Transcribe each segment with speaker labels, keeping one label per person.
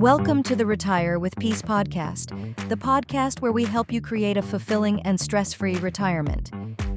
Speaker 1: Welcome to the Retire with Peace podcast, the podcast where we help you create a fulfilling and stress-free retirement.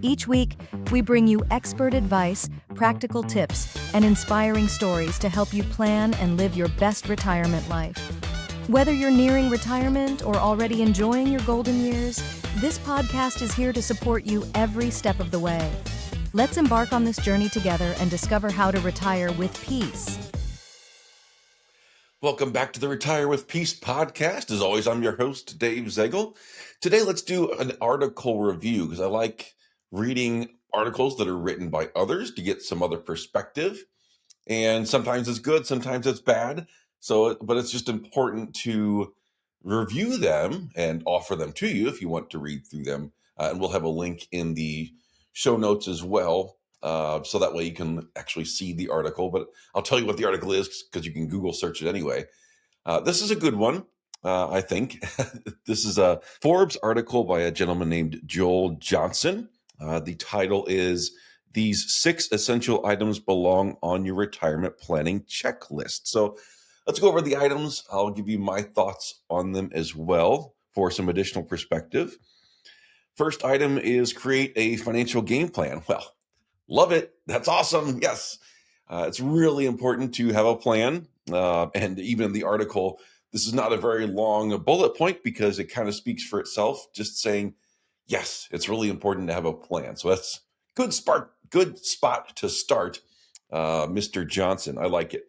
Speaker 1: Each week, we bring you expert advice, practical tips, and inspiring stories to help you plan and live your best retirement life. Whether you're nearing retirement or already enjoying your golden years, this podcast is here to support you every step of the way. Let's embark on this journey together and discover how to retire with peace.
Speaker 2: Welcome back to the Retire with Peace podcast. As always, I'm your host, Dave Zaegel. Today, let's do an article review because I like reading articles that are written by others to get some other perspective. And sometimes it's good, sometimes it's bad. But it's just important to review them and offer them to you if you want to read through them. And we'll have a link in the show notes as well. So that way you can actually see the article, but I'll tell you what the article is because you can Google search it anyway. This is a good one, I think. This is a Forbes article by a gentleman named Joel Johnson. The title is "These 6 Essential Items Belong on Your Retirement Planning Checklist." So let's go over the items. I'll give you my thoughts on them as well for some additional perspective. First item is create a financial game plan. Well, love it. That's awesome. Yes. It's really important to have a plan. And even in the article, this is not a very long bullet point because it kind of speaks for itself, just saying, yes, it's really important to have a plan. So that's good spot to start, Mr. Johnson. I like it.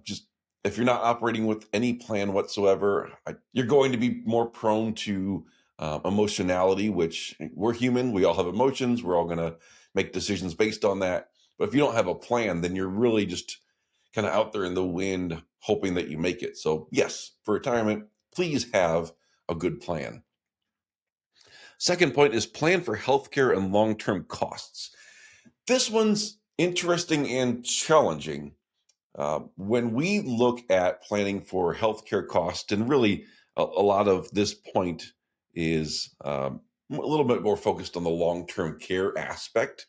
Speaker 2: Just if you're not operating with any plan whatsoever, you're going to be more prone to emotionality, which we're human. We all have emotions. We're all going to make decisions based on that. But if you don't have a plan, then you're really just kind of out there in the wind, hoping that you make it. So yes, for retirement, please have a good plan. Second point is plan for healthcare and long-term costs. This one's interesting and challenging. When we look at planning for healthcare costs, and really a lot of this point is a little bit more focused on the long-term care aspect,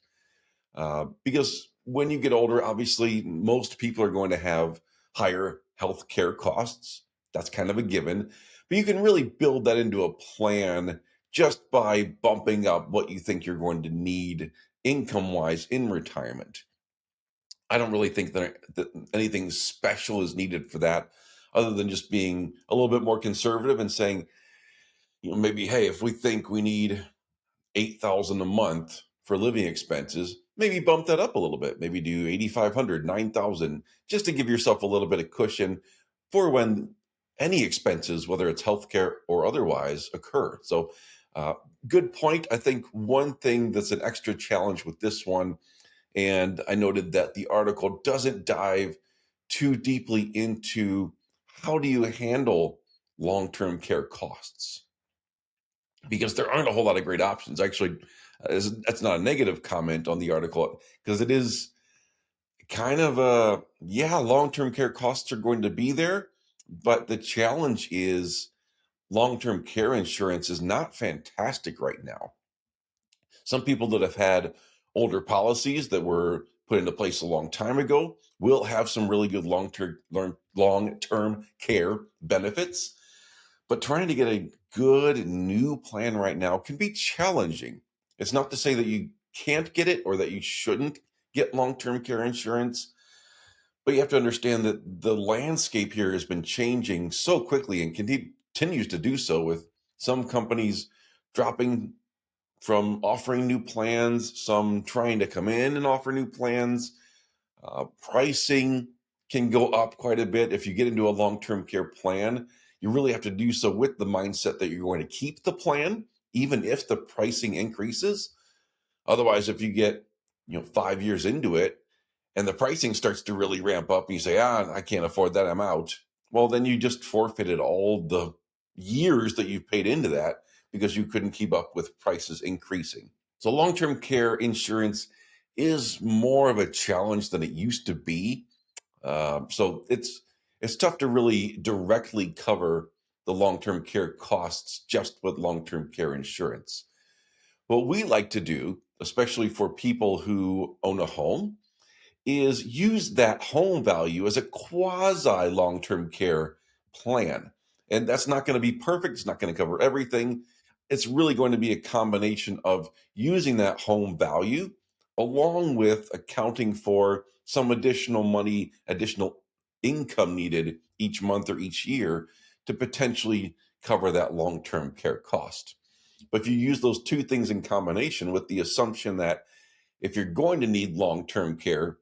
Speaker 2: because when you get older, obviously most people are going to have higher healthcare costs. That's kind of a given, but you can really build that into a plan just by bumping up what you think you're going to need income-wise in retirement. I don't really think that anything special is needed for that, other than just being a little bit more conservative and saying, maybe, hey, if we think we need $8,000 a month for living expenses, maybe bump that up a little bit. Maybe do 8,500, 9,000, just to give yourself a little bit of cushion for when any expenses, whether it's healthcare or otherwise, occur. So, good point. I think one thing that's an extra challenge with this one, and I noted that the article doesn't dive too deeply into how do you handle long-term care costs, because there aren't a whole lot of great options. Actually, that's not a negative comment on the article, because it is kind of long-term care costs are going to be there, but the challenge is long-term care insurance is not fantastic right now. Some people that have had older policies that were put into place a long time ago will have some really good long-term care benefits. But trying to get a good new plan right now can be challenging. It's not to say that you can't get it or that you shouldn't get long-term care insurance, but you have to understand that the landscape here has been changing so quickly and continues to do so, with some companies dropping from offering new plans, some trying to come in and offer new plans. Pricing can go up quite a bit. If you get into a long-term care plan, you really have to do so with the mindset that you're going to keep the plan, even if the pricing increases. Otherwise, if you get 5 years into it and the pricing starts to really ramp up and you say, I can't afford that, I'm out. Well, then you just forfeited all the years that you've paid into that because you couldn't keep up with prices increasing. So long-term care insurance is more of a challenge than it used to be. So it's tough to really directly cover the long-term care costs just with long-term care insurance. What we like to do, especially for people who own a home, is use that home value as a quasi long-term care plan. And that's not going to be perfect. It's not going to cover everything. It's really going to be a combination of using that home value along with accounting for some additional money, additional income needed each month or each year to potentially cover that long term care cost. But if you use those two things in combination with the assumption that if you're going to need long term care,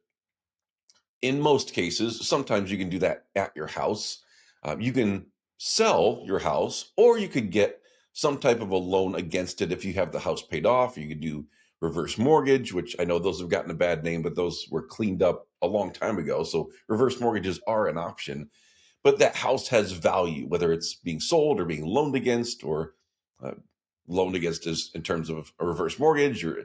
Speaker 2: in most cases, sometimes you can do that at your house. You can sell your house, or you could get some type of a loan against it if you have the house paid off. You could do reverse mortgage, which I know those have gotten a bad name, but those were cleaned up a long time ago. So reverse mortgages are an option, but that house has value, whether it's being sold or being loaned against, or uh, loaned against is in terms of a reverse mortgage or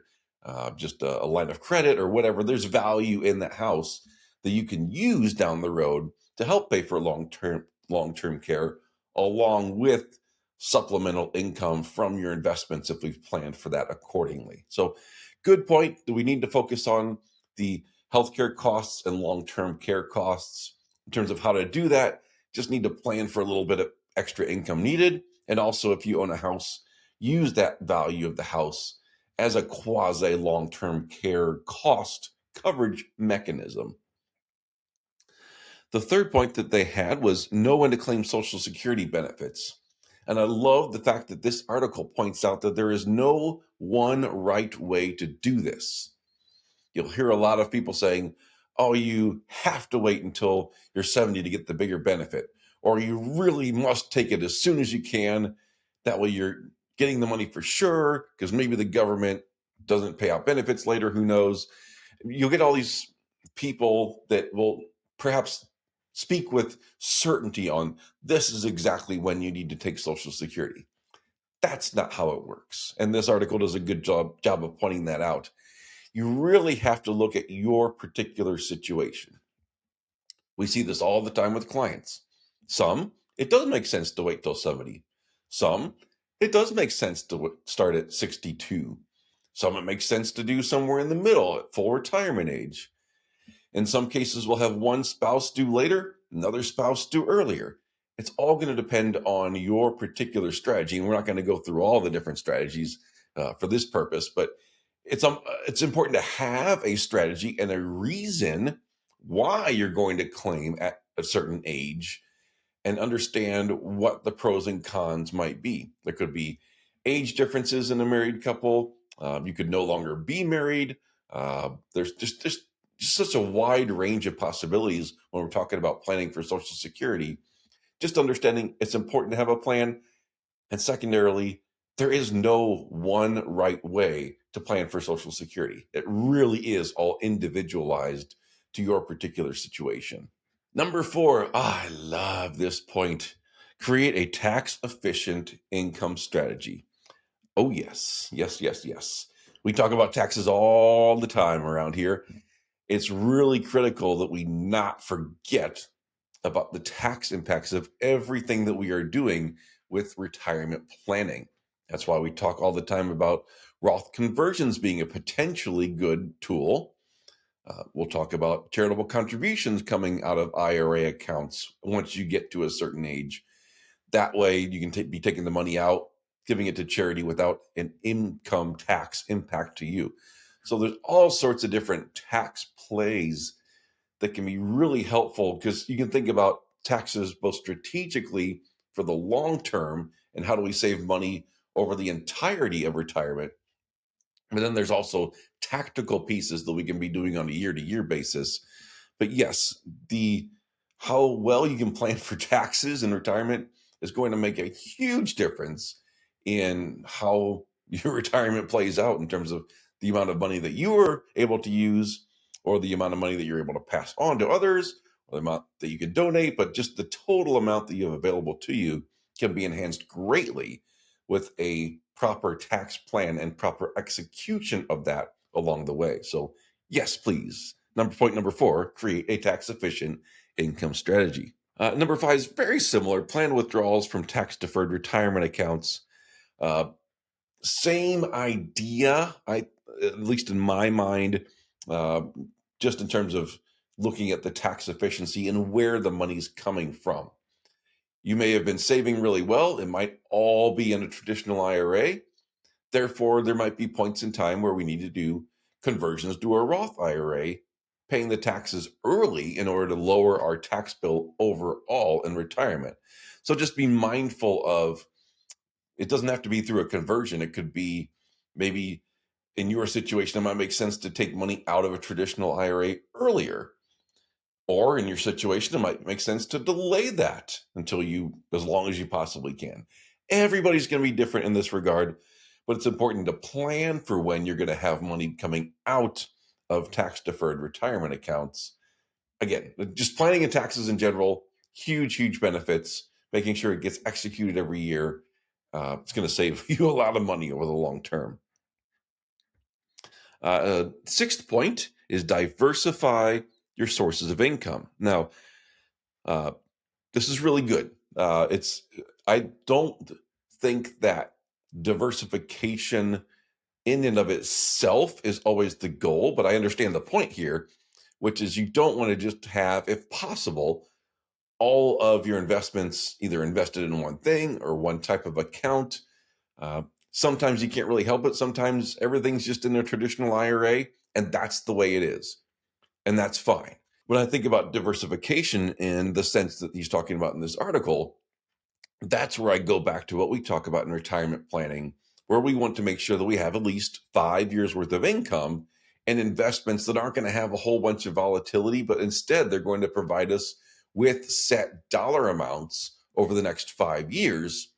Speaker 2: just a line of credit or whatever. There's value in that house that you can use down the road to help pay for long term care, along with supplemental income from your investments if we've planned for that accordingly. So, good point. Do we need to focus on the healthcare costs and long-term care costs in terms of how to do that? Just need to plan for a little bit of extra income needed. And also, if you own a house, use that value of the house as a quasi long-term care cost coverage mechanism. The third point that they had was know when to claim Social Security benefits. And I love the fact that this article points out that there is no one right way to do this. You'll hear a lot of people saying, oh, you have to wait until you're 70 to get the bigger benefit, or you really must take it as soon as you can. That way you're getting the money for sure, because maybe the government doesn't pay out benefits later. Who knows? You'll get all these people that will perhaps speak with certainty on this is exactly when you need to take Social Security. That's not how it works. And this article does a good job of pointing that out. You really have to look at your particular situation. We see this all the time with clients. Some, it does make sense to wait till 70. Some, it does make sense to start at 62. Some, it makes sense to do somewhere in the middle at full retirement age. In some cases, we'll have one spouse due later, another spouse due earlier. It's all going to depend on your particular strategy. And we're not going to go through all the different strategies for this purpose, but it's important to have a strategy and a reason why you're going to claim at a certain age and understand what the pros and cons might be. There could be age differences in a married couple. You could no longer be married. There's just such a wide range of possibilities when we're talking about planning for Social Security. Just understanding it's important to have a plan. And secondarily, there is no one right way to plan for Social Security. It really is all individualized to your particular situation. Number four, I love this point. Create a tax efficient income strategy. Oh, yes, yes, yes, yes. We talk about taxes all the time around here. It's really critical that we not forget about the tax impacts of everything that we are doing with retirement planning. That's why we talk all the time about Roth conversions being a potentially good tool. We'll talk about charitable contributions coming out of IRA accounts once you get to a certain age. That way, you can be taking the money out, giving it to charity without an income tax impact to you. So there's all sorts of different tax plays that can be really helpful, because you can think about taxes both strategically for the long term and how do we save money over the entirety of retirement. But then there's also tactical pieces that we can be doing on a year to year basis. But yes, the how well you can plan for taxes in retirement is going to make a huge difference in how your retirement plays out in terms of the amount of money that you are able to use, or the amount of money that you're able to pass on to others, or the amount that you can donate. But just the total amount that you have available to you can be enhanced greatly with a proper tax plan and proper execution of that along the way. So, yes, please. Point number four, create a tax efficient income strategy. Number five is very similar. Plan withdrawals from tax deferred retirement accounts. Uh, Same idea, at least in my mind, uh, just in terms of looking at the tax efficiency and where the money's coming from. You may have been saving really well. It might all be in a traditional IRA. Therefore, there might be points in time where we need to do conversions to a Roth IRA, paying the taxes early in order to lower our tax bill overall in retirement. So just be mindful of, it doesn't have to be through a conversion. It could be maybe in your situation, it might make sense to take money out of a traditional IRA earlier. Or in your situation, it might make sense to delay that as long as you possibly can. Everybody's going to be different in this regard, but it's important to plan for when you're going to have money coming out of tax deferred retirement accounts. Again, just planning and taxes in general, huge, huge benefits, making sure it gets executed every year. It's going to save you a lot of money over the long term. Sixth point is diversify your sources of income. Now, this is really good. I don't think that diversification in and of itself is always the goal, but I understand the point here, which is you don't want to just have, if possible, all of your investments either invested in one thing or one type of account. Sometimes you can't really help it. Sometimes everything's just in a traditional IRA, and that's the way it is. And that's fine. When I think about diversification in the sense that he's talking about in this article, that's where I go back to what we talk about in retirement planning, where we want to make sure that we have at least 5 years worth of income and investments that aren't going to have a whole bunch of volatility, but instead they're going to provide us with set dollar amounts over the next 5 years.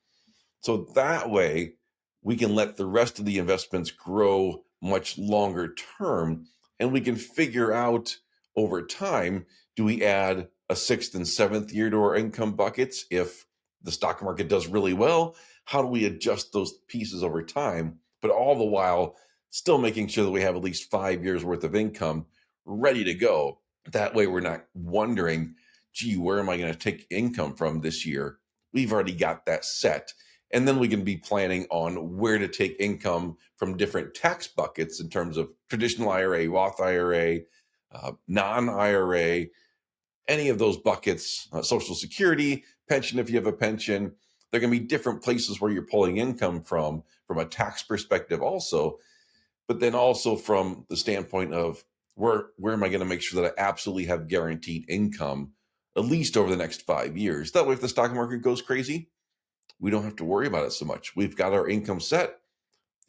Speaker 2: So that way we can let the rest of the investments grow much longer term, and we can figure out over time, do we add a sixth and seventh year to our income buckets? If the stock market does really well, how do we adjust those pieces over time? But all the while, still making sure that we have at least 5 years worth of income ready to go. That way, we're not wondering, gee, where am I going to take income from this year? We've already got that set. And then we can be planning on where to take income from different tax buckets in terms of traditional IRA, Roth IRA, non-IRA, any of those buckets, Social Security, pension if you have a pension. There are going to be different places where you're pulling income from a tax perspective also, but then also from the standpoint of where am I going to make sure that I absolutely have guaranteed income at least over the next 5 years. That way, if the stock market goes crazy, we don't have to worry about it so much. We've got our income set.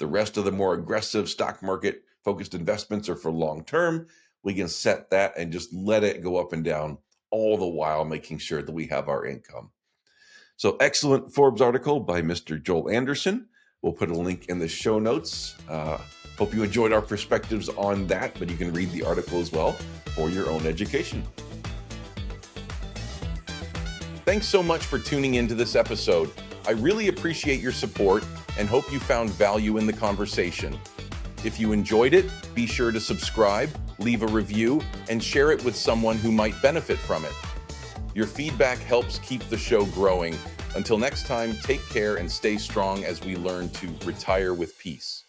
Speaker 2: The rest of the more aggressive stock market focused investments are for long term. We can set that and just let it go up and down, all the while making sure that we have our income. So excellent Forbes article by Mr. Joel Anderson. We'll put a link in the show notes. Hope you enjoyed our perspectives on that, but you can read the article as well for your own education. Thanks so much for tuning into this episode. I really appreciate your support and hope you found value in the conversation. If you enjoyed it, be sure to subscribe, leave a review, and share it with someone who might benefit from it. Your feedback helps keep the show growing. Until next time, take care and stay strong as we learn to retire with peace.